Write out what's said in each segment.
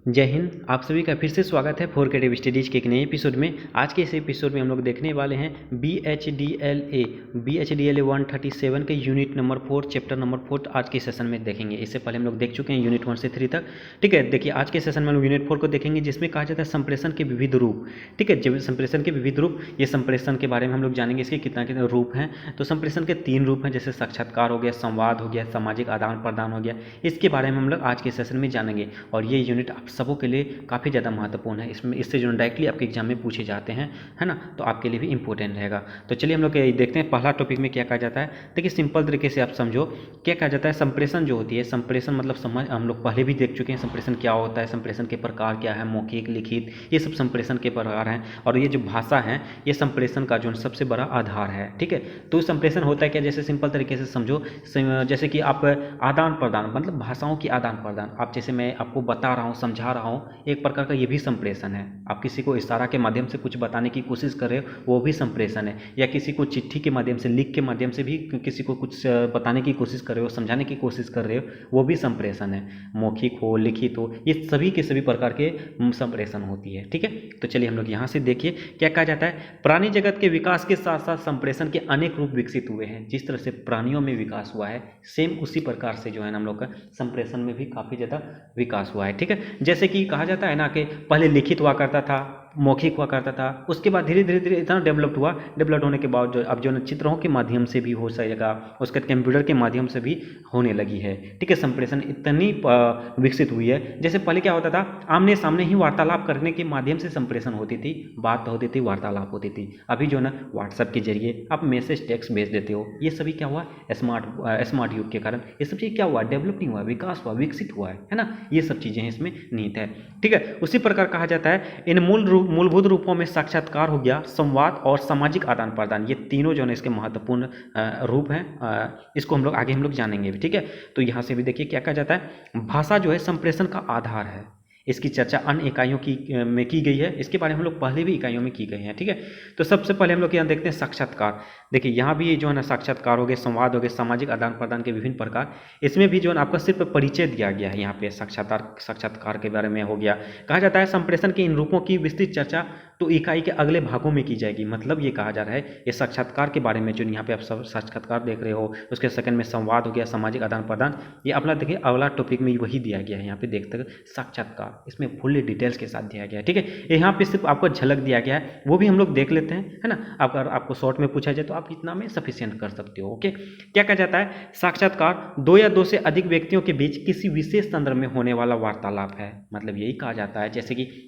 जय हिंद। आप सभी का फिर से स्वागत है फोर क्रिएटिव स्टडीज के एक नए एपिसोड में। आज के इस एपिसोड में हम लोग देखने वाले हैं BHDLA 137 के यूनिट नंबर 4 चैप्टर नंबर 4 आज के सेशन में देखेंगे। इससे पहले हम लोग देख चुके हैं यूनिट 1 से 3 तक। ठीक है, देखिए आज के सेशन में हम लोग यूनिट 4 को देखेंगे, जिसमें कहा जाता है संप्रेषण के विविध रूप। ठीक है, जब संप्रेषण के विविध रूप, ये संप्रेषण के बारे में हम लोग जानेंगे, इसके कितना कितना रूप हैं। तो संप्रेषण के 3 रूप हैं, जैसे साक्षात्कार हो गया, संवाद हो गया, सामाजिक आदान प्रदान हो गया। इसके बारे में हम लोग आज के सेशन में जानेंगे और ये यूनिट आप सबों के लिए काफ़ी ज़्यादा महत्वपूर्ण है। इसमें इससे जो डायरेक्टली आपके एग्जाम में पूछे जाते हैं, है ना, तो आपके लिए भी इंपॉर्टेंट रहेगा। तो चलिए हम लोग देखते हैं पहला टॉपिक में क्या कहा जाता है। देखिए सिंपल तरीके से आप समझो क्या कहा जाता है। संप्रेषण जो होती है, संप्रेषण मतलब समझ हम लोग पहले भी देख चुके हैं संप्रेषण क्या होता है, संप्रेषण के प्रकार क्या है, मौखिक, लिखित, ये सब संप्रेषण के प्रकार हैं। और ये जो भाषा है ये संप्रेषण का जो सबसे बड़ा आधार है। ठीक है, तो संप्रेषण होता है क्या, जैसे सिंपल तरीके से समझो, जैसे कि आप आदान प्रदान मतलब भाषाओं की आदान प्रदान, आप जैसे मैं आपको बता रहा हूँ, समझा रहा हूँ, एक प्रकार का ये भी संप्रेषण है। आप किसी को इशारा के माध्यम से कुछ बताने की कोशिश कर रहे हो, वो भी संप्रेषण है। या किसी को चिट्ठी के माध्यम से, लिख के माध्यम से भी किसी को कुछ बताने की कोशिश कर रहे हो, समझाने की कोशिश कर रहे हो, वो भी संप्रेषण है। मौखिक हो, लिखित हो, ये सभी के सभी प्रकार के संप्रेषण होती है। ठीक है, तो चलिए हम लोग यहाँ से देखिए क्या कहा जाता है। प्राणी जगत के विकास के साथ साथ संप्रेषण के अनेक रूप विकसित हुए हैं। जिस तरह से प्राणियों में विकास हुआ है, सेम उसी प्रकार से जो है ना हम लोग का संप्रेषण में भी काफ़ी ज़्यादा विकास हुआ है। ठीक है, जैसे कि कहा जाता है ना कि पहले लिखित हुआ करता था, मौखिक हुआ करता था, उसके बाद धीरे धीरे धीरे इतना डेवलप्ड हुआ, डेवलप्ड होने के बाद जो अब जो चित्रों के माध्यम से भी हो सकेगा, उसके कंप्यूटर के माध्यम से भी होने लगी है। ठीक है, संप्रेषण इतनी विकसित हुई है। जैसे पहले क्या होता था, आमने सामने ही वार्तालाप करने के माध्यम से संप्रेषण होती थी, बात होती थी, वार्तालाप होती थी। अभी जो ना व्हाट्सएप के जरिए आप मैसेज टेक्स्ट भेज देते हो। ये सभी क्या हुआ, स्मार्ट युग के कारण ये सब चीज़ क्या हुआ, डेवलपिंग हुआ, विकास हुआ, विकसित हुआ है ना। ये सब चीज़ें इसमें निहित है। ठीक है, उसी प्रकार कहा जाता है इन मूलभूत रूपों में साक्षात्कार हो गया, संवाद और सामाजिक आदान प्रदान, ये तीनों जो है इसके महत्वपूर्ण रूप हैं। इसको हम लोग आगे हम लोग जानेंगे भी। ठीक है, तो यहाँ से भी देखिए क्या कहा जाता है। भाषा जो है संप्रेषण का आधार है। इसकी चर्चा अन्य इकाइयों में की गई है। इसके बारे में हम लोग पहले भी इकाइयों में की गई है। ठीक है, तो सबसे पहले हम लोग यहाँ देखते हैं साक्षात्कार। देखिए यहाँ भी जो है ना साक्षात्कार हो गए, संवाद हो गए, सामाजिक आदान प्रदान के विभिन्न प्रकार, इसमें भी जो है ना आपका सिर्फ परिचय दिया गया है। यहाँ पे साक्षात्कार के बारे में हो गया। कहा जाता है संप्रेषण के इन रूपों की विस्तृत चर्चा तो इकाई के अगले भागों में की जाएगी। मतलब ये कहा जा रहा है ये साक्षात्कार के बारे में जो यहाँ पे आप सब साक्षात्कार देख रहे हो, उसके सेकंड में संवाद हो गया, सामाजिक आदान प्रदान, ये अपना देखिए अगला टॉपिक में वही दिया गया है। यहाँ पे देखते हैं साक्षात्कार, इसमें फुल डिटेल्स के साथ दिया गया है। ठीक है, यहाँ पे सिर्फ आपको झलक दिया गया है, वो भी हम लोग देख लेते हैं, है ना। अगर आपको शॉर्ट में पूछा जाए तो आप इतना में सफिशिएंट कर सकते हो। ओके, क्या कहा जाता है, साक्षात्कार दो या दो से अधिक व्यक्तियों के बीच किसी विशेष संदर्भ में होने वाला वार्तालाप है। मतलब यही कहा जाता है, जैसे कि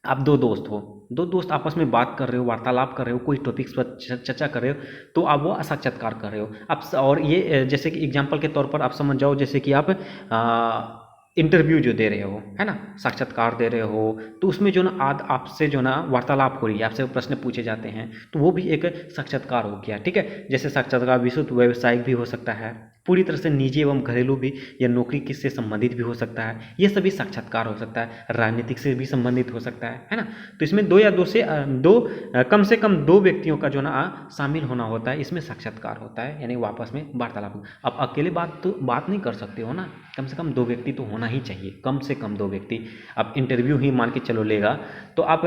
आप दो दोस्त हो, दो दोस्त आपस में बात कर रहे हो, वार्तालाप कर रहे हो, कोई टॉपिक्स पर चर्चा कर रहे हो, तो आप वो साक्षात्कार कर रहे हो आप। और ये जैसे कि एग्जांपल के तौर पर आप समझ जाओ, जैसे कि आप इंटरव्यू जो दे रहे हो, है ना, साक्षात्कार दे रहे हो, तो उसमें जो ना आपसे जो ना वार्तालाप हो रही है, आपसे प्रश्न पूछे जाते हैं, तो वो भी एक साक्षात्कार हो गया। ठीक है, जैसे साक्षात्कार विशुद्ध व्यावसायिक भी हो सकता है, पूरी तरह से निजी एवं घरेलू भी, या नौकरी किससे संबंधित भी हो सकता है, ये सभी साक्षात्कार हो सकता है। राजनीतिक से भी संबंधित हो सकता है ना। तो इसमें दो या कम से कम दो व्यक्तियों का जो ना शामिल होना होता है, इसमें साक्षात्कार होता है, यानी आपस में वार्तालाप। आप अकेले बात नहीं कर सकते हो ना, कम से कम दो व्यक्ति तो होना ही चाहिए, कम से कम दो व्यक्ति। आप इंटरव्यू ही मान के चलो लेगा, तो आप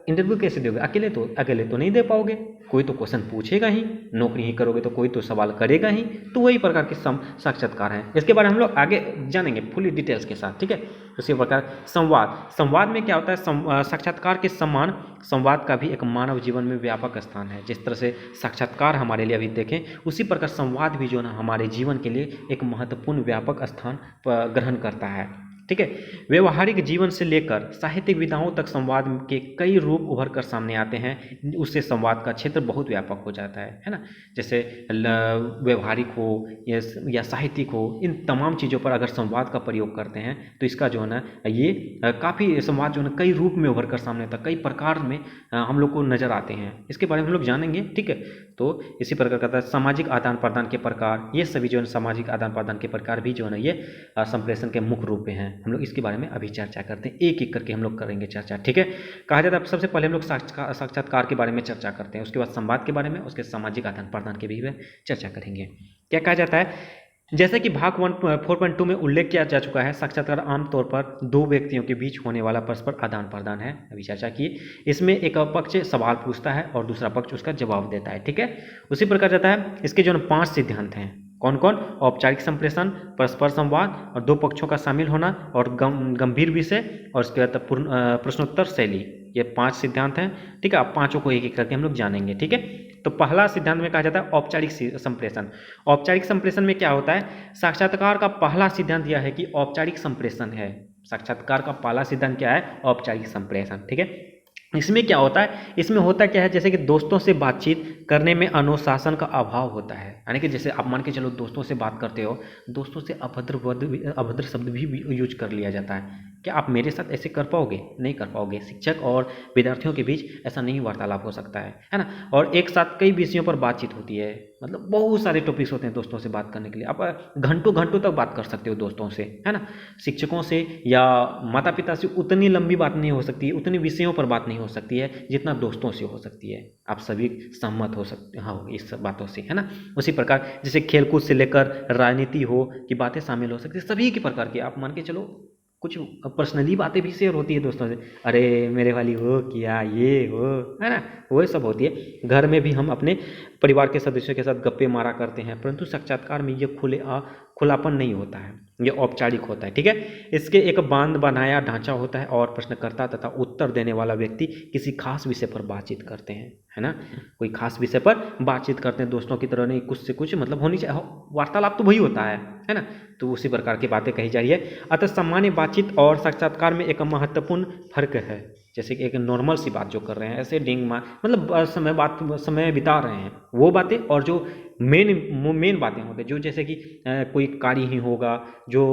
इंटरव्यू कैसे दोगे, अकेले तो नहीं दे पाओगे, कोई तो क्वेश्चन पूछेगा ही, नौकरी ही करोगे तो कोई तो सवाल करेगा ही। तो वही प्रकार के साक्षात्कार हैं। इसके बारे में हम लोग आगे जानेंगे फुली डिटेल्स के साथ। ठीक है, उसी प्रकार संवाद में क्या होता है, साक्षात्कार के समान संवाद का भी एक मानव जीवन में व्यापक स्थान है। जिस तरह से साक्षात्कार हमारे लिए अभी देखें, उसी प्रकार संवाद भी जो है ना हमारे जीवन के लिए एक महत्वपूर्ण व्यापक स्थान ग्रहण करता है। ठीक है, व्यवहारिक जीवन से लेकर साहित्यिक विधाओं तक संवाद के कई रूप उभर कर सामने आते हैं। उससे संवाद का क्षेत्र बहुत व्यापक हो जाता है ना। जैसे व्यवहारिक हो या साहित्यिक हो, इन तमाम चीज़ों पर अगर संवाद का प्रयोग करते हैं तो इसका जो है ना ये काफ़ी संवाद जो है ना कई रूप में उभर कर सामने आता है, कई प्रकार में हम लोग को नज़र आते हैं। इसके बारे में हम लोग जानेंगे। ठीक है, तो इसी प्रकार का सामाजिक आदान प्रदान के प्रकार, ये सभी जो है सामाजिक आदान प्रदान के प्रकार भी जो है ना ये संप्रेषण के मुख्य रूप हैं। हम लोग इसके बारे में अभी चर्चा करते हैं, एक एक करके हम लोग करेंगे चर्चा। ठीक है, कहा जाता है सबसे पहले हम लोग साक्षात्कार के बारे में चर्चा करते हैं, उसके बाद संवाद के बारे में, उसके सामाजिक आदान प्रदान के भी चर्चा करेंगे। क्या कहा जाता है, जैसे कि भाग 4.2 में उल्लेख किया जा चुका है, साक्षात्कार आमतौर पर दो व्यक्तियों के बीच होने वाला परस्पर आदान प्रदान है, अभी चर्चा की। इसमें एक पक्ष सवाल पूछता है और दूसरा पक्ष उसका जवाब देता है, ठीक है। उसी प्रकार जाता है इसके जो 5 सिद्धांत हैं, कौन कौन? औपचारिक संप्रेषण, परस्पर संवाद और दो पक्षों का शामिल होना और गंभीर विषय और उसके बाद प्रश्नोत्तर शैली, ये 5 सिद्धांत हैं, ठीक है। अब पांचों को एक एक करके हम लोग जानेंगे, ठीक है। तो पहला सिद्धांत में कहा जाता है औपचारिक संप्रेषण। औपचारिक संप्रेषण में क्या होता है? साक्षात्कार का पहला सिद्धांत यह है कि औपचारिक संप्रेषण है। साक्षात्कार का पहला सिद्धांत क्या है? औपचारिक संप्रेषण, ठीक है। इसमें क्या होता है? इसमें होता क्या है, जैसे कि दोस्तों से बातचीत करने में अनुशासन का अभाव होता है, यानी कि जैसे आप मान के चलो दोस्तों से बात करते हो, दोस्तों से अभद्र शब्द भी यूज कर लिया जाता है। क्या आप मेरे साथ ऐसे कर पाओगे? नहीं कर पाओगे। शिक्षक और विद्यार्थियों के बीच ऐसा नहीं वार्तालाप हो सकता है ना। और एक साथ कई विषयों पर बातचीत होती है, मतलब बहुत सारे टॉपिक्स होते हैं दोस्तों से बात करने के लिए। आप घंटों घंटों तक बात कर सकते हो दोस्तों से, है ना। शिक्षकों से या माता पिता से उतनी लंबी बात नहीं हो सकती है, उतने विषयों पर बात नहीं हो सकती है जितना दोस्तों से हो सकती है। आप सभी सहमत हो सकते हाँ इस बातों से, है ना। उसी प्रकार जैसे खेलकूद से लेकर राजनीति हो की बातें शामिल हो सकती है, सभी के प्रकार की। आप मान के चलो कुछ पर्सनली बातें भी शेयर होती है दोस्तों से, अरे मेरे वाली हो किया ये हो, है ना, वो सब होती है। घर में भी हम अपने परिवार के सदस्यों के साथ गप्पे मारा करते हैं, परंतु साक्षात्कार में ये खुलापन नहीं होता है, ये औपचारिक होता है, ठीक है। इसके एक बांध बनाया ढांचा होता है और प्रश्नकर्ता तथा उत्तर देने वाला व्यक्ति किसी खास विषय पर बातचीत करते हैं, है ना। कोई खास विषय पर बातचीत करते हैं, दोस्तों की तरह नहीं, कुछ से कुछ मतलब होनी चाहिए, वार्तालाप तो वही होता है ना। तो उसी प्रकार की बातें कही जा रही है। अतः सामान्य बातचीत और साक्षात्कार में एक महत्वपूर्ण फर्क है। जैसे कि एक नॉर्मल सी बात जो कर रहे हैं, ऐसे मतलब समय बिता रहे हैं, वो बातें, और जो मेन बातें होती है, जो जैसे कि कोई कार्य ही होगा, जो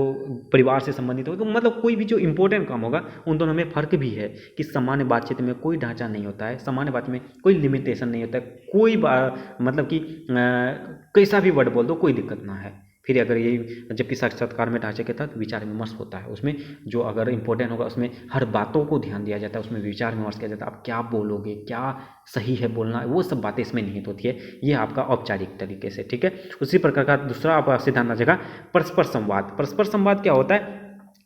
परिवार से संबंधित होगा, तो मतलब कोई भी जो इंपॉर्टेंट काम होगा, उन दोनों में फ़र्क भी है कि सामान्य बातचीत में कोई ढांचा नहीं होता है, सामान्य बात में कोई लिमिटेशन नहीं होता है, कोई मतलब कि कैसा भी वर्ड बोल दो, कोई दिक्कत ना है। फिर अगर ये जबकि साक्षात्कार में ढांचे के तहत विचार विमर्श होता है, उसमें जो अगर इंपॉर्टेंट होगा उसमें हर बातों को ध्यान दिया जाता है, उसमें विचार विमर्श किया जाता है, आप क्या बोलोगे, क्या सही है बोलना, वो सब बातें इसमें निहित होती है। ये आपका औपचारिक तरीके से, ठीक है। उसी प्रकार का दूसरा आपका सिद्धांत आ जाएगा परस्पर संवाद। परस्पर संवाद क्या होता है?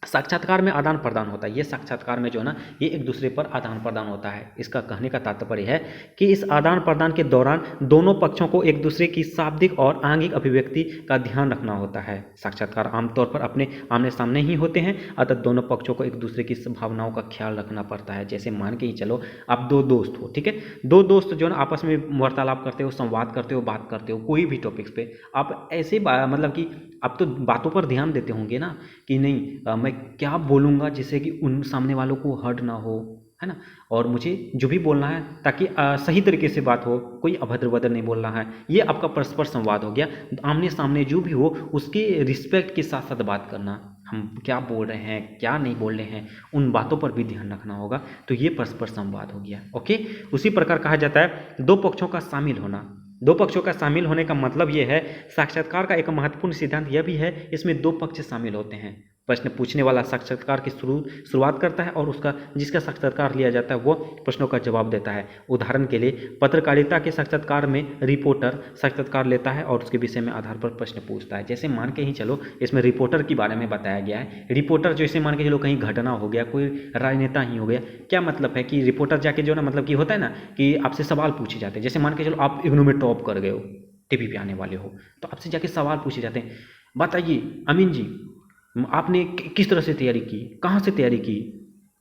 साक्षात्कार में आदान प्रदान होता है। ये साक्षात्कार में जो है ना, ये एक दूसरे पर आदान प्रदान होता है। इसका कहने का तात्पर्य है कि इस आदान प्रदान के दौरान दोनों पक्षों को एक दूसरे की शाब्दिक और आंगिक अभिव्यक्ति का ध्यान रखना होता है। साक्षात्कार आमतौर पर अपने आमने सामने ही होते हैं, अतः दोनों पक्षों को एक दूसरे की भावनाओं का ख्याल रखना पड़ता है। जैसे मान के ही चलो आप दो दोस्त हो, ठीक है, दो दोस्त जो है ना आपस में वार्तालाप करते हो, संवाद करते हो, बात करते हो कोई भी टॉपिक्स पे, आप ऐसे मतलब कि आप तो बातों पर ध्यान देते होंगे ना कि नहीं मैं क्या बोलूँगा जिससे कि उन सामने वालों को हर्ट ना हो, है ना, और मुझे जो भी बोलना है ताकि सही तरीके से बात हो, कोई अभद्र वद्र नहीं बोलना है। ये आपका परस्पर संवाद हो गया। आमने सामने जो भी हो उसके रिस्पेक्ट के साथ साथ बात करना, हम क्या बोल रहे हैं क्या नहीं बोल रहे हैं, उन बातों पर भी ध्यान रखना होगा। तो ये परस्पर संवाद हो गया, ओके। उसी प्रकार कहा जाता है दो पक्षों का शामिल होना। दो पक्षों का शामिल होने का मतलब ये है, साक्षात्कार का एक महत्वपूर्ण सिद्धांत यह भी है, इसमें दो पक्ष शामिल होते हैं। प्रश्न पूछने वाला साक्षात्कार की शुरुआत करता है और उसका जिसका साक्षात्कार लिया जाता है वो प्रश्नों का जवाब देता है। उदाहरण के लिए पत्रकारिता के साक्षात्कार में रिपोर्टर साक्षात्कार लेता है और उसके विषय में आधार पर प्रश्न पूछता है। जैसे मान के ही चलो इसमें रिपोर्टर के बारे में बताया गया है। रिपोर्टर जैसे मान के चलो कहीं घटना हो गया, कोई राजनेता ही हो गया, क्या मतलब है कि रिपोर्टर जाके जो ना मतलब कि होता है ना कि आपसे सवाल पूछे जाते हैं। जैसे मान के चलो आप इग्नू में टॉप कर गए हो, टीवी पे आने वाले हो, तो आपसे जाके सवाल पूछे जाते हैं, बताइए अमीन जी आपने किस तरह से तैयारी की, कहाँ से तैयारी की,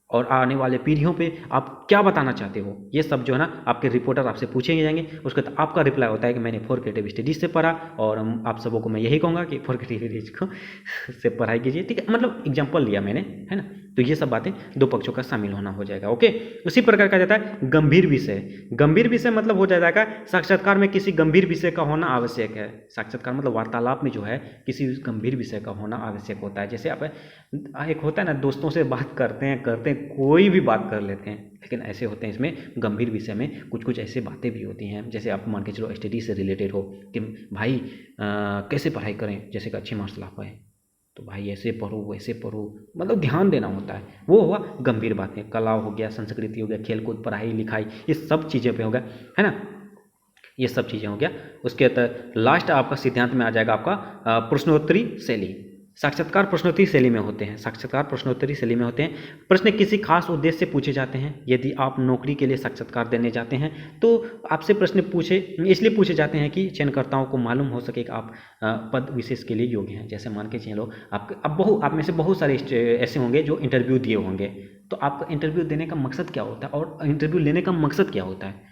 और आने वाले पीढ़ियों पे आप क्या बताना चाहते हो। ये सब जो है ना आपके रिपोर्टर आपसे पूछेंगे जाएंगे। उसके बाद आपका रिप्लाई होता है कि मैंने 4 क्रिएटिव स्टडीज से पढ़ा, और आप सबों को मैं यही कहूँगा कि 4 क्रिएटिव स्टडीज को से पढ़ाई कीजिए, ठीक है, मतलब एग्जाम्पल लिया मैंने, है ना। तो ये सब बातें दो पक्षों का शामिल होना हो जाएगा, ओके। उसी प्रकार का जाता है गंभीर विषय। गंभीर विषय मतलब हो जाएगा साक्षात्कार में किसी गंभीर विषय का होना आवश्यक है। साक्षात्कार मतलब वार्तालाप में जो है किसी गंभीर विषय का होना आवश्यक होता है। जैसे आप एक होता है ना दोस्तों से बात करते हैं कोई भी बात कर लेते हैं, लेकिन ऐसे होते हैं इसमें गंभीर विषय में कुछ ऐसे बातें भी होती हैं। जैसे आप मान के चलो स्टडी से रिलेटेड हो कि भाई कैसे पढ़ाई करें जैसे कि अच्छे मार्क्स ला पाए, तो भाई ऐसे पढ़ो वैसे पढ़ो, मतलब ध्यान देना होता है। वो हुआ गंभीर बातें। कला हो गया, संस्कृति हो गया, खेलकूद, पढ़ाई लिखाई, ये सब चीज़ें पे हो गया, है ना। ये सब चीज़ें हो गया। उसके लास्ट आपका सिद्धांत में आ जाएगा आपका प्रश्नोत्तरी शैली। साक्षात्कार प्रश्नोत्तरी शैली में होते हैं। साक्षात्कार प्रश्नोत्तरी शैली में होते हैं। प्रश्न किसी खास उद्देश्य से पूछे जाते हैं। यदि आप नौकरी के लिए साक्षात्कार देने जाते हैं तो आपसे प्रश्न इसलिए पूछे जाते हैं कि चयनकर्ताओं को मालूम हो सके कि आप पद विशेष के लिए योग्य हैं। जैसे मान के चलिए लो, आप में से बहुत सारे ऐसे होंगे जो इंटरव्यू दिए होंगे, तो आपका इंटरव्यू देने का मकसद क्या होता है और इंटरव्यू लेने का मकसद क्या होता है?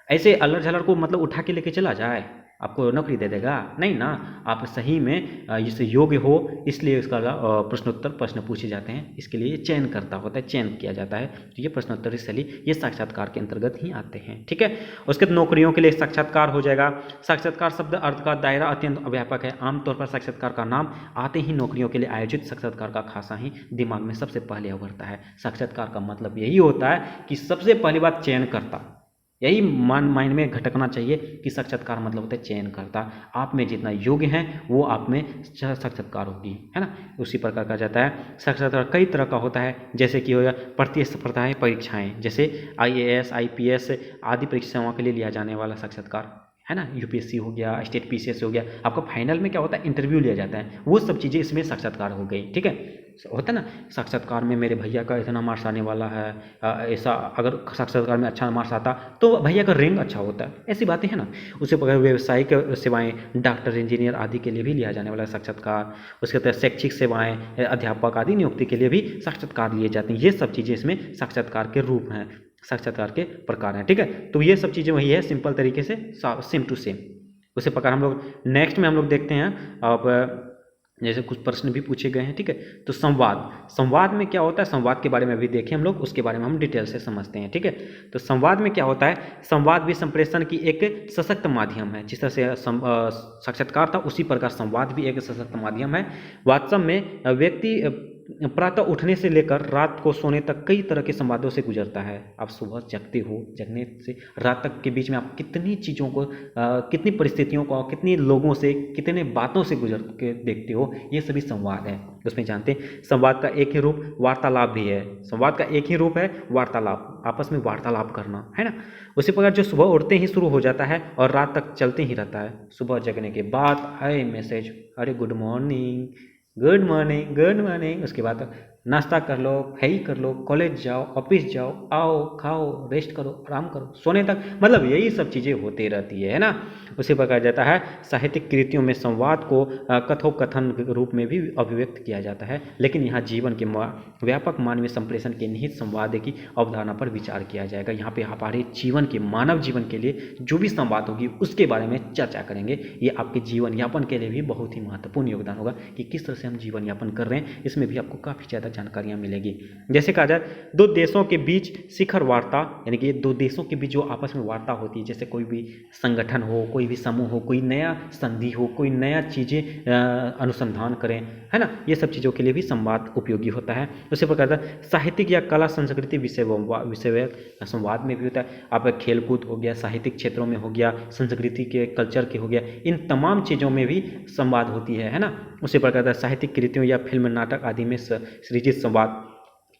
ऐसे अल्लर झलर को मतलब उठा के लेके चला जाए, आपको नौकरी दे देगा? नहीं ना। आप सही में इससे योग्य हो, इसलिए इसका प्रश्नोत्तर प्रश्न पूछे जाते हैं। इसके लिए चयन करता होता है, चयन किया जाता है। तो ये प्रश्नोत्तरी शैली ये साक्षात्कार के अंतर्गत ही आते हैं। ठीक है। उसके बाद नौकरियों के लिए साक्षात्कार हो जाएगा। साक्षात्कार शब्द अर्थ का दायरा अत्यंत व्यापक है। आमतौर पर साक्षात्कार का नाम आते ही नौकरियों के लिए आयोजित साक्षात्कार का खासा ही दिमाग में सबसे पहले उभरता है। साक्षात्कार का मतलब यही होता है कि सबसे पहली बात चयनकर्ता, यही माइंड में घटकना चाहिए कि साक्षात्कार मतलब होता है चयनकर्ता। आप में जितना योग्य हैं वो आप में साक्षात्कार होगी, है ना। उसी प्रकार कहा जाता है। साक्षात्कार कई तरह का होता है, जैसे कि हो गया प्रतिस्पर्धाएं परीक्षाएं, जैसे IAS IPS आदि परीक्षाओं के लिए लिया जाने वाला साक्षात्कार, है ना। UPSC हो गया, स्टेट PCS हो गया। आपका फाइनल में क्या होता है, इंटरव्यू लिया जाता है। वो सब चीज़ें इसमें साक्षात्कार हो गई। ठीक है। होता है ना, साक्षात्कार में मेरे भैया का इतना मार्क्स आने वाला है, ऐसा अगर साक्षात्कार में अच्छा मार्क्स आता तो भैया का रैंक अच्छा होता है, ऐसी बातें हैं ना। उसे पर व्यावसायिक सेवाएं, डॉक्टर इंजीनियर आदि के लिए भी लिया जाने वाला साक्षात्कार। उसके तहत शैक्षिक सेवाएं, अध्यापक आदि नियुक्ति के लिए भी साक्षात्कार लिए जाते हैं। ये सब चीज़ें इसमें साक्षात्कार के रूप हैं, साक्षात्कार के प्रकार हैं। ठीक है। तो ये सब चीज़ें वही है, सिंपल तरीके से सेम टू सेम। उसी प्रकार हम लोग नेक्स्ट में हम लोग देखते हैं। अब जैसे कुछ प्रश्न भी पूछे गए हैं। ठीक है। तो संवाद में क्या होता है, संवाद के बारे में भी देखें हम लोग, उसके बारे में हम डिटेल से समझते हैं। ठीक है। तो संवाद में क्या होता है, संवाद भी संप्रेषण की एक सशक्त माध्यम है। जिस तरह से साक्षात्कार था, उसी प्रकार संवाद भी एक सशक्त माध्यम है। वास्तव में व्यक्ति प्रातः उठने से लेकर रात को सोने तक कई तरह के संवादों से गुजरता है। आप सुबह जगते हो, जगने से रात तक के बीच में आप कितनी चीज़ों को, कितनी परिस्थितियों को, कितने लोगों से, कितने बातों से गुजर के देखते हो, ये सभी संवाद है। उसमें जानते हैं संवाद का एक ही रूप वार्तालाप भी है। संवाद का एक ही रूप है वार्तालाप, आपस में वार्तालाप करना, है ना। उसी प्रकार जो सुबह उठते ही शुरू हो जाता है और रात तक चलते ही रहता है। सुबह जगने के बाद हाय मैसेज, अरे good morning, good morning, good morning. उसके बाद नाश्ता कर लो, खई कर लो, कॉलेज जाओ, ऑफिस जाओ, आओ, खाओ, रेस्ट करो, आराम करो, सोने तक, मतलब यही सब चीज़ें होती रहती है ना। उसी प्रकार जाता है साहित्यिक कृतियों में संवाद को कथोकथन रूप में भी अभिव्यक्त किया जाता है। लेकिन यहाँ जीवन के व्यापक मानवीय संप्रेषण के निहित संवाद की अवधारणा पर विचार किया जाएगा। यहाँ पे हमारे जीवन के, मानव जीवन के लिए जो भी संवाद होगी उसके बारे में चर्चा करेंगे। ये आपके जीवन यापन के लिए भी बहुत ही महत्वपूर्ण योगदान होगा कि किस तरह से हम जीवन यापन कर रहे हैं। इसमें भी आपको काफ़ी ज़्यादा जानकारियाँ मिलेगी। जैसे कहा जाए दो देशों के बीच शिखर वार्ता, यानी कि दो देशों के बीच जो आपस में वार्ता होती है, जैसे कोई भी संगठन हो, कोई भी समूह हो, कोई नया संधि हो, कोई नया चीज़ें अनुसंधान करें, है ना। ये सब चीज़ों के लिए भी संवाद उपयोगी होता है। उसी प्रकार साहित्यिक या कला संस्कृति विषय संवाद में भी होता है। आप खेलकूद हो गया, साहित्यिक क्षेत्रों में हो गया, संस्कृति के कल्चर के हो गया, इन तमाम चीज़ों में भी संवाद होती है ना। उसी प्रकार साहित्यिक कृतियों या फिल्म नाटक आदि में सृजित संवाद,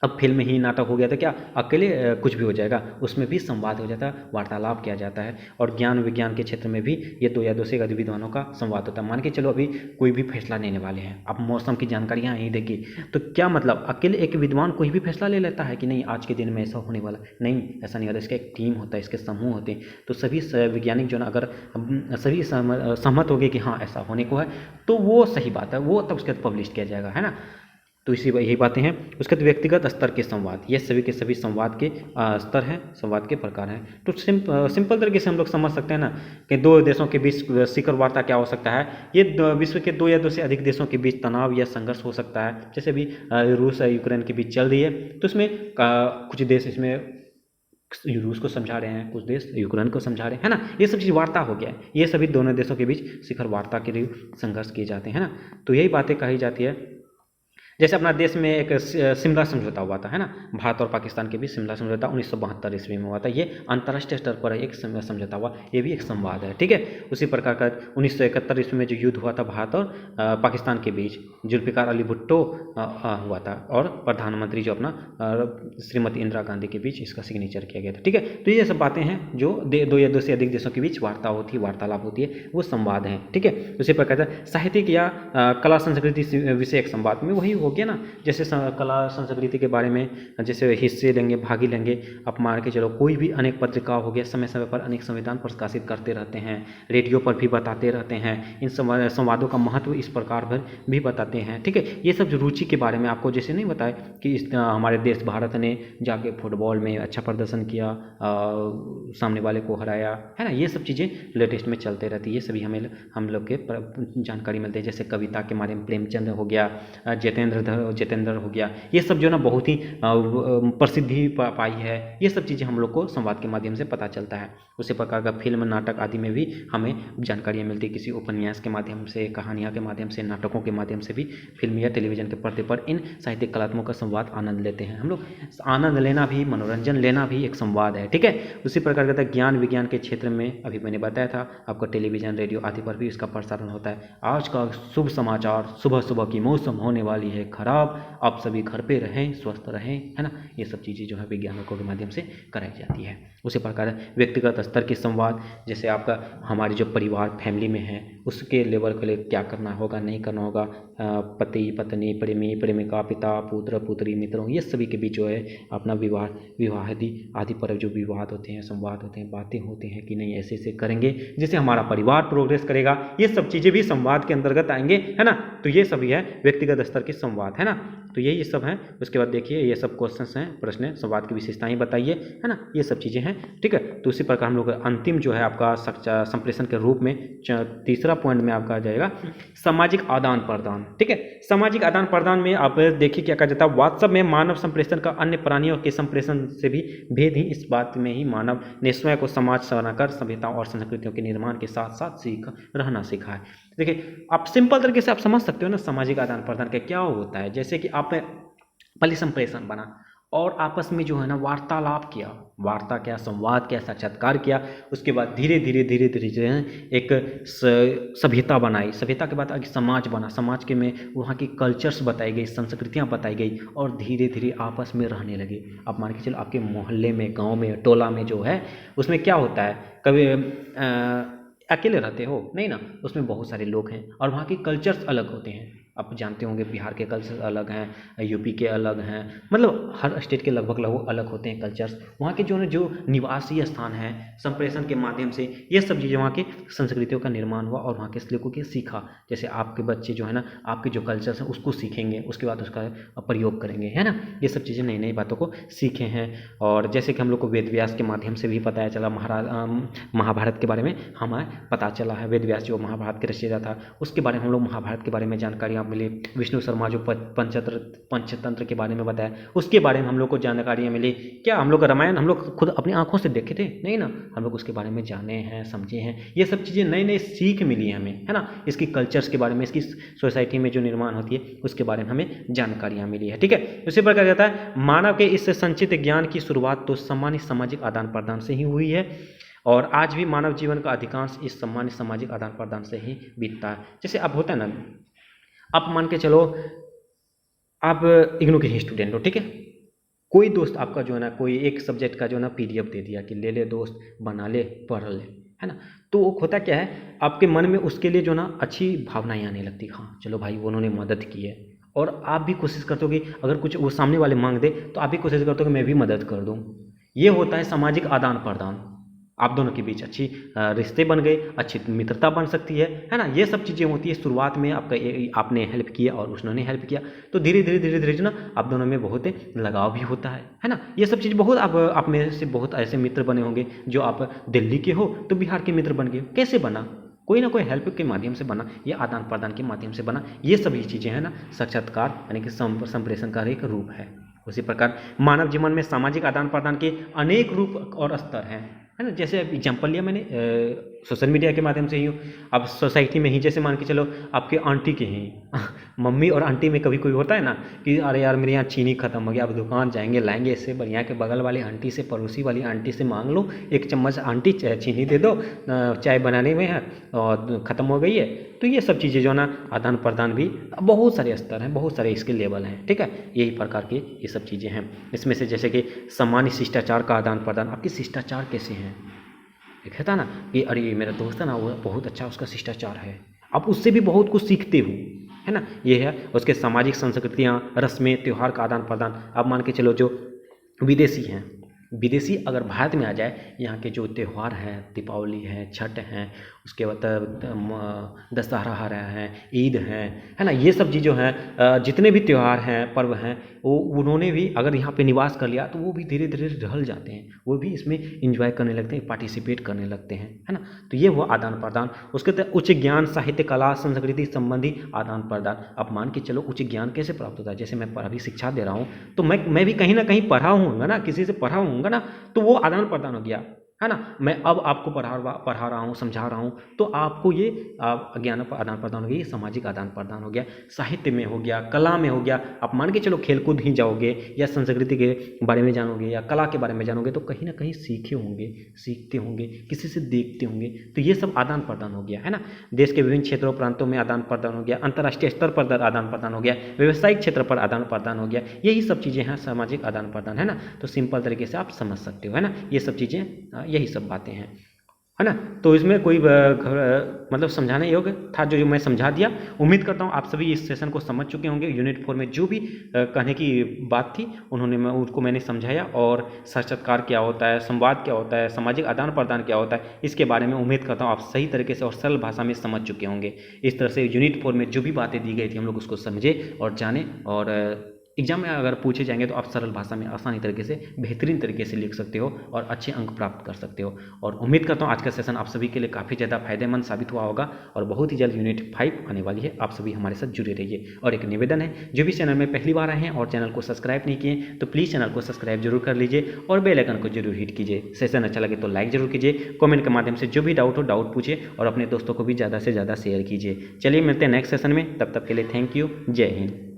अब फिल्म ही नाटक हो गया तो क्या अकेले कुछ भी हो जाएगा, उसमें भी संवाद हो जाता है, वार्तालाप किया जाता है। और ज्ञान विज्ञान के क्षेत्र में भी ये दो या दो से अधिक विद्वानों का संवाद होता है। मान के चलो अभी कोई भी फैसला लेने वाले हैं, आप मौसम की जानकारियाँ यहीं देगी, तो क्या मतलब अकेले एक विद्वान कोई भी फैसला ले लेता है कि नहीं आज के दिन में ऐसा होने वाला, नहीं, ऐसा नहीं होता। इसका एक टीम होता है, इसके समूह होते हैं। तो सभी वैज्ञानिक जो ना, अगर सभी सहमत हो गए कि हाँ ऐसा होने को है, तो वो सही बात है, वो तब उसके बाद पब्लिश किया जाएगा, है ना। तो इसी यही बातें हैं। उसके बाद व्यक्तिगत स्तर के संवाद, ये सभी के सभी संवाद के स्तर हैं, संवाद के प्रकार हैं। तो सिंपल तरीके से हम लोग समझ सकते हैं ना कि दो देशों के बीच शिखर वार्ता क्या हो सकता है। ये विश्व के दो या दो से अधिक देशों के बीच तनाव या संघर्ष हो सकता है। जैसे अभी रूस और यूक्रेन के बीच चल रही है, तो इसमें कुछ देश इसमें रूस को समझा रहे हैं, कुछ देश यूक्रेन को समझा रहे हैं, है ना। ये सब चीज़ वार्ता हो गया है। ये सभी दोनों देशों के बीच शिखर वार्ता के लिए संघर्ष किए जाते हैं ना। तो यही बातें कही जाती है। जैसे अपना देश में एक शिमला समझौता हुआ था, है ना, भारत और पाकिस्तान के बीच शिमला समझौता 1972 ईस्वी में हुआ था। ये अंतर्राष्ट्रीय स्तर पर एक समझौता हुआ, ये भी एक संवाद है, ठीक है। उसी प्रकार का 1971 ईस्वी में जो युद्ध हुआ था भारत और पाकिस्तान के बीच, जुल्फिकार अली भुट्टो हुआ था, और प्रधानमंत्री जो अपना श्रीमती इंदिरा गांधी के बीच इसका सिग्नेचर किया गया था, ठीक है। तो ये सब बातें हैं जो दो या दो से अधिक देशों के बीच वार्तालाप होती है, वो संवाद हैं, ठीक है। उसी प्रकार से साहित्यिक या कला संस्कृति विषयक संवाद में वही हो गया ना, जैसे कला संस्कृति के बारे में जैसे हिस्से लेंगे, भागी लेंगे, आप मान के चलो कोई भी अनेक पत्रिका हो गया, समय समय पर अनेक संविधान प्रकाशित करते रहते हैं, रेडियो पर भी बताते रहते हैं, इन संवादों का महत्व इस प्रकार पर भी बताते हैं, ठीक है। ये सब रुचि के बारे में आपको जैसे नहीं बताया कि हमारे देश भारत ने जाके फुटबॉल में अच्छा प्रदर्शन किया, सामने वाले को हराया, है ना, ये सब चीज़ें लेटेस्ट में चलते रहती है, ये सभी हम लोग के जानकारी मिलते हैं। जैसे कविता के माध्यम प्रेमचंद हो गया, जितेंद्र हो गया, ये सब जो ना बहुत ही प्रसिद्धि पाई है, ये सब चीज़ें हम लोग को संवाद के माध्यम से पता चलता है। उसी प्रकार का फिल्म नाटक आदि में भी हमें जानकारियाँ मिलती है, किसी उपन्यास के माध्यम से, कहानियाँ के माध्यम से, नाटकों के माध्यम से भी फिल्म या टेलीविजन के पर्दे पर इन साहित्यिक कलात्मकों का संवाद आनंद लेते हैं हम लोग। आनंद लेना भी, मनोरंजन लेना भी एक संवाद है, ठीक है। उसी प्रकार का ज्ञान विज्ञान के क्षेत्र में अभी मैंने बताया था आपको, टेलीविजन रेडियो आदि पर भी इसका प्रसारण होता है। आज का शुभ समाचार, सुबह सुबह की मौसम होने वाली है खराब, आप सभी घर पे रहें, स्वस्थ रहें, है ना, ये सब चीज़ें जो है वैज्ञानिकों के माध्यम से कराई जाती है। उसी प्रकार व्यक्तिगत स्तर के संवाद, जैसे आपका हमारी जो परिवार फैमिली में है उसके लेवल के लिए क्या करना होगा, नहीं करना होगा, पति पत्नी, प्रेमी प्रेमिका, पिता पुत्र पुत्री, मित्रों, ये सभी के बीच जो है अपना विवाह आदि पर जो विवाद होते हैं, संवाद होते हैं, बातें होते हैं कि नहीं ऐसे ऐसे करेंगे जिससे हमारा परिवार प्रोग्रेस करेगा, ये सब चीज़ें भी संवाद के अंतर्गत आएंगे, है ना। तो ये सभी है व्यक्तिगत स्तर के संवाद, है ना। तो ये सब हैं। उसके बाद देखिए ये सब क्वेश्चंस हैं, प्रश्न, संवाद की विशेषताएं बताइए, है ना, ये सब चीज़ें हैं, ठीक है। तो उसी प्रकार हम लोग अंतिम जो है आपका संप्रेषण के रूप में तीसरा पॉइंट में आपका आ जाएगा सामाजिक आदान प्रदान, ठीक है। सामाजिक आदान प्रदान में आप देखिए क्या कहा जाता है, व्हाट्सएप में मानव संप्रेषण का अन्य प्राणियों के संप्रेषण से भी भेद ही इस बात में ही मानव ने स्वयं को समाज बनाकर सभ्यताओं और संस्कृतियों के निर्माण के साथ साथ रहना सीखा है। देखिए आप सिंपल तरीके से आप समझ सकते हो ना सामाजिक आदान प्रदान का क्या होता है। जैसे कि आप पहले संप्रेषण बना और आपस में जो है ना वार्तालाप किया, वार्ता क्या, संवाद क्या, साक्षात्कार किया, उसके बाद धीरे धीरे जो है एक सभ्यता बनाई, सभ्यता के बाद आगे समाज बना, समाज के में वहाँ की कल्चर्स बताई गई, संस्कृतियाँ बताई गई और धीरे धीरे आपस में रहने लगे। आप मान के चलो आपके मोहल्ले में, गाँव में, टोला में जो है उसमें क्या होता है, कभी अकेले रहते हो नहीं ना, उसमें बहुत सारे लोग हैं और वहाँ के कल्चर्स अलग होते हैं। आप जानते होंगे बिहार के कल्चर अलग हैं, यूपी के अलग हैं, मतलब हर स्टेट के लगभग अलग होते हैं कल्चर्स। वहाँ के जो निवासी स्थान है, संप्रेषण के माध्यम से ये सब चीज़ें वहाँ की संस्कृतियों का निर्माण हुआ और वहाँ के लोगों के सीखा। जैसे आपके बच्चे जो है ना आपके जो कल्चर्स हैं उसको सीखेंगे, उसके बाद उसका प्रयोग करेंगे, है ना, ये सब चीज़ें नई नई बातों को सीखे हैं। और जैसे कि हम लोग को वेद व्यास के माध्यम से भी पता चला, महाभारत के बारे में हमें पता चला है। वेद व्यास जो महाभारत के रचयिता था उसके बारे में हम लोग महाभारत के बारे में जानकारी मिली। विष्णु शर्मा जो पंचतंत्र के बारे में बताया उसके बारे में हम लोग को जानकारियाँ मिली। क्या हम लोग रामायण हम लोग खुद अपनी आंखों से देखे थे नहीं ना, हम लोग उसके बारे में जाने हैं, समझे हैं। ये सब चीज़ें नई नई सीख मिली है हमें, है ना, इसकी कल्चर्स के बारे में, इसकी सोसाइटी में जो निर्माण होती है उसके बारे में हमें जानकारियाँ मिली है, ठीक है। उसी प्रकार कहता है मानव के इस संचित ज्ञान की शुरुआत तो सामान्य सामाजिक आदान प्रदान से ही हुई है और आज भी मानव जीवन का अधिकांश इस सामान्य सामाजिक आदान प्रदान से ही बीतता है। जैसे अब होता है ना, आप मान के चलो आप इग्नू के ही स्टूडेंट हो, ठीक है, कोई दोस्त आपका जो है ना कोई एक सब्जेक्ट का जो है ना PDF दे दिया कि ले दोस्त, बना ले, पढ़ ले, है ना, तो होता क्या है आपके मन में उसके लिए जो ना अच्छी भावनाएं आने लगती, हाँ चलो भाई उन्होंने मदद की है, और आप भी कोशिश करते हो कि अगर कुछ वो सामने वाले मांग दे तो आप भी कोशिश करते हो कि मैं भी मदद कर दूँ। ये होता है सामाजिक आदान प्रदान, आप दोनों के बीच अच्छी रिश्ते बन गए, अच्छी मित्रता बन सकती है ना। ये सब चीज़ें होती है शुरुआत में आपने हेल्प किया और उसने हेल्प किया, तो धीरे धीरे जो ना आप दोनों में बहुत लगाव भी होता है ना। ये सब चीज़ बहुत आप में से बहुत ऐसे मित्र बने होंगे जो आप दिल्ली के हो तो बिहार के मित्र बन गए। कैसे बना? कोई ना कोई हेल्प के माध्यम से बना, ये आदान प्रदान के माध्यम से बना। ये सभी चीज़ें हैं ना साक्षात्कार यानी कि संप्रेषण का एक रूप है। उसी प्रकार मानव जीवन में सामाजिक आदान प्रदान के अनेक रूप और स्तर हैं, है ना। जैसे एग्जाम्पल लिया मैंने सोशल मीडिया के माध्यम से ही हो, अब सोसाइटी में ही जैसे मान के चलो आपके आंटी के हैं मम्मी और आंटी में कभी कोई होता है ना कि अरे यार मेरे यहाँ चीनी खत्म हो गया, अब दुकान जाएंगे लाएंगे, इससे बढ़िया के बगल वाली आंटी से, पड़ोसी वाली आंटी से मांग लो, 1 चम्मच आंटी चीनी दे दो, चाय बनाने में है और ख़त्म हो गई है। तो ये सब चीज़ें जो ना आदान प्रदान भी बहुत सारे स्तर हैं, बहुत सारे इसके लेवल हैं, ठीक है, यही प्रकार की ये सब चीज़ें हैं। इसमें से जैसे कि सामान्य शिष्टाचार का आदान प्रदान, आपके शिष्टाचार कैसे हैं, एक कहता ना कि अरे मेरा दोस्त है ना वो बहुत अच्छा उसका शिष्टाचार है, आप उससे भी बहुत कुछ सीखते हो, है ना, ये है उसके सामाजिक संस्कृतियाँ, रस्में, त्यौहार का आदान प्रदान। आप मान के चलो जो विदेशी हैं, विदेशी अगर भारत में आ जाए, यहाँ के जो त्यौहार हैं, दीपावली है, छठ है, उसके बाद दशहरा आ रहा है, ईद है ना, ये सब चीज़ जो हैं जितने भी त्यौहार हैं, पर्व हैं, वो उन्होंने भी अगर यहाँ पे निवास कर लिया तो वो भी धीरे धीरे ढल जाते हैं, वो भी इसमें इंजॉय करने लगते हैं, पार्टिसिपेट करने लगते हैं, है ना। तो ये हुआ आदान प्रदान। उसके तहत उच्च ज्ञान, साहित्य, कला, संस्कृति संबंधी आदान प्रदान। अब मान के चलो उच्च ज्ञान कैसे प्राप्त होता है, जैसे मैं अभी शिक्षा दे रहा हूँ तो मैं भी कहीं ना कहीं पढ़ा हूँगा ना, किसी से पढ़ा हूँगा ना, तो वो आदान प्रदान हो गया, है ना। मैं अब आपको पढ़ा रहा हूँ, समझा रहा हूँ, तो आपको ये ज्ञान आदान प्रदान हो गया, ये सामाजिक आदान प्रदान हो गया। साहित्य में हो गया, कला में हो गया, आप मान के चलो खेलकूद ही जाओगे या संस्कृति के बारे में जानोगे या कला के बारे में जानोगे तो कहीं ना कहीं सीखे होंगे, सीखते होंगे, किसी से देखते होंगे, तो ये सब आदान प्रदान हो गया, है ना। देश के विभिन्न क्षेत्रों प्रांतों में आदान प्रदान हो गया, अंतर्राष्ट्रीय स्तर पर आदान प्रदान हो गया, व्यावसायिक क्षेत्र पर आदान प्रदान हो गया, यही सब चीज़ें हैं सामाजिक आदान प्रदान, है ना। तो सिंपल तरीके से आप समझ सकते हो, है ना, ये सब चीज़ें, यही सब बातें हैं, है ना। तो इसमें कोई मतलब समझाने योग्य था जो मैं समझा दिया। उम्मीद करता हूँ आप सभी इस सेशन को समझ चुके होंगे। यूनिट 4 में जो भी कहने की बात थी उसको मैंने समझाया, और साक्षात्कार क्या होता है, संवाद क्या होता है, सामाजिक आदान प्रदान क्या होता है, इसके बारे में उम्मीद करता हूँ आप सही तरीके से और सरल भाषा में समझ चुके होंगे। इस तरह से यूनिट 4 में जो भी बातें दी गई थी हम लोग उसको समझे और जाने, और एग्जाम में अगर पूछे जाएंगे तो आप सरल भाषा में आसानी तरीके से, बेहतरीन तरीके से लिख सकते हो और अच्छे अंक प्राप्त कर सकते हो। और उम्मीद करता हूँ आज का सेशन आप सभी के लिए काफ़ी ज़्यादा फायदेमंद साबित हुआ होगा, और बहुत ही जल्द यूनिट 5 आने वाली है, आप सभी हमारे साथ जुड़े रहिए। और एक निवेदन है, जो भी चैनल में पहली बार आए हैं और चैनल को सब्सक्राइब नहीं किए तो प्लीज़ चैनल को सब्सक्राइब जरूर कर लीजिए और बेल आइकन को जरूर हिट कीजिए। सेशन अच्छा लगे तो लाइक जरूर कीजिए, कमेंट के माध्यम से जो भी डाउट हो डाउट पूछिए, और अपने दोस्तों को भी ज़्यादा से ज़्यादा शेयर कीजिए। चलिए मिलते हैं नेक्स्ट सेशन में, तब तक के लिए थैंक यू, जय हिंद।